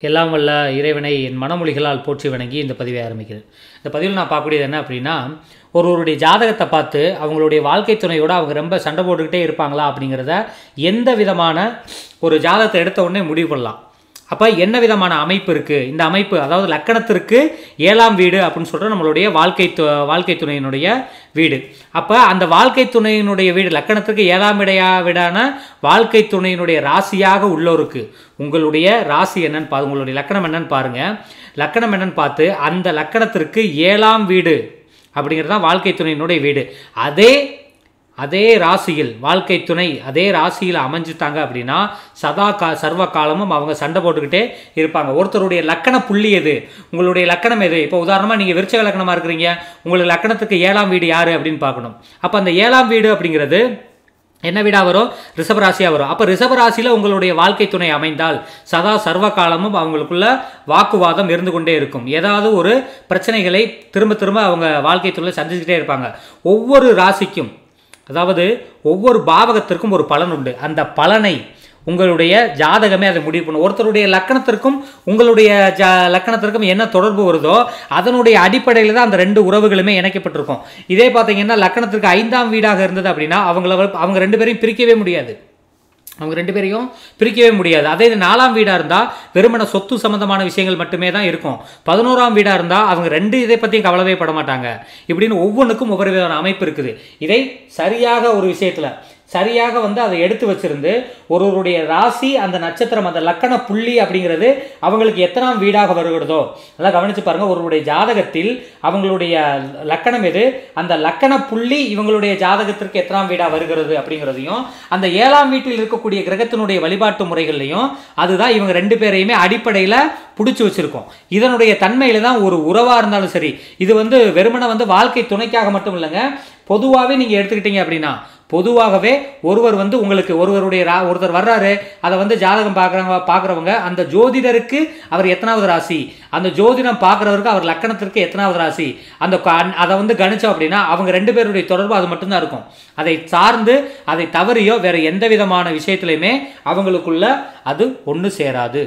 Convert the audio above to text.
எல்லாம் வல்ல இறைவனை என் மனமொழிகளால் போற்றி வணங்கி இந்த பதிவை ஆரம்பிக்கிறேன். இந்த பதிவில் நான் பார்க்கக்கூடியது என்ன அப்படின்னா, ஒருவருடைய ஜாதகத்தை பார்த்து அவங்களுடைய வாழ்க்கை துணையோடு அவங்க ரொம்ப சண்டை போட்டுக்கிட்டே இருப்பாங்களா அப்படிங்கிறத எந்த விதமான ஒரு ஜாதகத்தை எடுத்த உடனே முடிவு பண்ணலாம். அப்போ என்ன விதமான அமைப்பு இருக்குது, இந்த அமைப்பு அதாவது லக்கணத்திற்கு 7ஆம் வீடு அப்படின்னு சொல்கிற நம்மளுடைய வாழ்க்கை துணையினுடைய வீடு. அப்போ அந்த வாழ்க்கை துணையினுடைய வீடு லக்கணத்திற்கு 7ஆம் வீடான வாழ்க்கை துணையினுடைய ராசியாக உள்ளோருக்கு உங்களுடைய ராசி என்னன்னு உங்களுடைய லக்கணம் என்னன்னு பாருங்கள். லக்கணம் என்னன்னு பார்த்து அந்த லக்கணத்திற்கு 7ஆம் வீடு அப்படிங்கிறது தான் வாழ்க்கை துணையினுடைய வீடு. அதே ராசியில் வாழ்க்கை துணை அதே ராசியில் அமைஞ்சிட்டாங்க அப்படின்னா சர்வ காலமும் அவங்க சண்டை போட்டுக்கிட்டே இருப்பாங்க. ஒருத்தருடைய லக்கண புள்ளி எது, உங்களுடைய லக்கணம் எது. இப்போ உதாரணமாக நீங்கள் விருச்சக லக்கணமாக இருக்கிறீங்க, உங்களுக்கு லக்கணத்துக்கு 7ஆம் வீடு யார் அப்படின்னு பார்க்கணும். அப்போ அந்த 7ஆம் வீடு அப்படிங்கிறது என்ன வீடாக வரும்? ரிஷபராசியாக வரும். அப்போ ரிஷபராசியில் உங்களுடைய வாழ்க்கை துணை அமைந்தால் சர்வ காலமும் அவங்களுக்குள்ள வாக்குவாதம் இருந்து கொண்டே இருக்கும். ஏதாவது ஒரு பிரச்சனைகளை திரும்ப திரும்ப அவங்க வாழ்க்கை துணையில் சந்திச்சுக்கிட்டே இருப்பாங்க. ஒவ்வொரு ராசிக்கும் அதாவது ஒவ்வொரு பாவகத்திற்கும் ஒரு பலன் உண்டு. அந்த பலனை உங்களுடைய ஜாதகமே அதை முடிவு பண்ணும். ஒருத்தருடைய லக்கணத்திற்கும் உங்களுடைய லக்கணத்திற்கும் என்ன தொடர்பு வருதோ அதனுடைய அடிப்படையில் தான் அந்த ரெண்டு உறவுகளுமே இணைக்கப்பட்டிருக்கும். இதே பார்த்தீங்கன்னா லக்கணத்திற்கு 5ஆம் வீடாக இருந்தது அப்படின்னா அவங்க ரெண்டு பேரையும் பிரிக்கவே முடியாது. அதே 4ஆம் வீடாக இருந்தால் வெறுமன சொத்து சம்பந்தமான விஷயங்கள் மட்டுமே தான் இருக்கும். 11ஆம் வீடாக இருந்தால் அவங்க ரெண்டு இதை பற்றியும் கவலைவே பட மாட்டாங்க. இப்படின்னு ஒவ்வொன்றுக்கும் ஒவ்வொரு விதமான அமைப்பு இருக்குது. இதை சரியாக ஒரு விஷயத்தில் சரியாக அதை எடுத்து வச்சிருந்து ஒருவருடைய ராசி அந்த நட்சத்திரம் அந்த லக்கண புள்ளி அப்படிங்கிறது அவங்களுக்கு எத்தனாம் வீடாக வருகிறதோ அதெல்லாம் கவனித்து பாருங்கள். ஒருவருடைய ஜாதகத்தில் அவங்களுடைய லக்கணம் எது, அந்த லக்கண புள்ளி இவங்களுடைய ஜாதகத்திற்கு எத்தனாம் வீடாக வருகிறது அப்படிங்கிறதையும் அந்த 7ஆம் வீட்டில் இருக்கக்கூடிய கிரகத்தினுடைய வழிபாட்டு முறைகள்லையும் அதுதான் இவங்க ரெண்டு பேரையுமே அடிப்படையில் பிடிச்சி வச்சிருக்கோம். இதனுடைய தன்மையில தான் ஒரு உறவாக இருந்தாலும் சரி, இது வெறுமனை வாழ்க்கை துணைக்காக மட்டும் இல்லைங்க, பொதுவாகவே நீங்கள் எடுத்துக்கிட்டீங்க அப்படின்னா பொதுவாகவே ஒருவர் உங்களுக்கு ஒருத்தர் வர்றாரு, அதை ஜாதகம் பார்க்குறவங்க அந்த ஜோதிடருக்கு அவர் எத்தனாவது ராசி, அந்த ஜோதிடம் பார்க்குறவருக்கு அவர் லக்கணத்திற்கு எத்தனாவது ராசி, அதை கணிச்சோம் அப்படின்னா அவங்க ரெண்டு பேருடைய தொடர்பு அது மட்டும்தான் இருக்கும். அதை சார்ந்து அதை தவறியோ வேற எந்த விதமான விஷயத்திலையுமே அவங்களுக்குள்ள அது ஒன்று சேராது.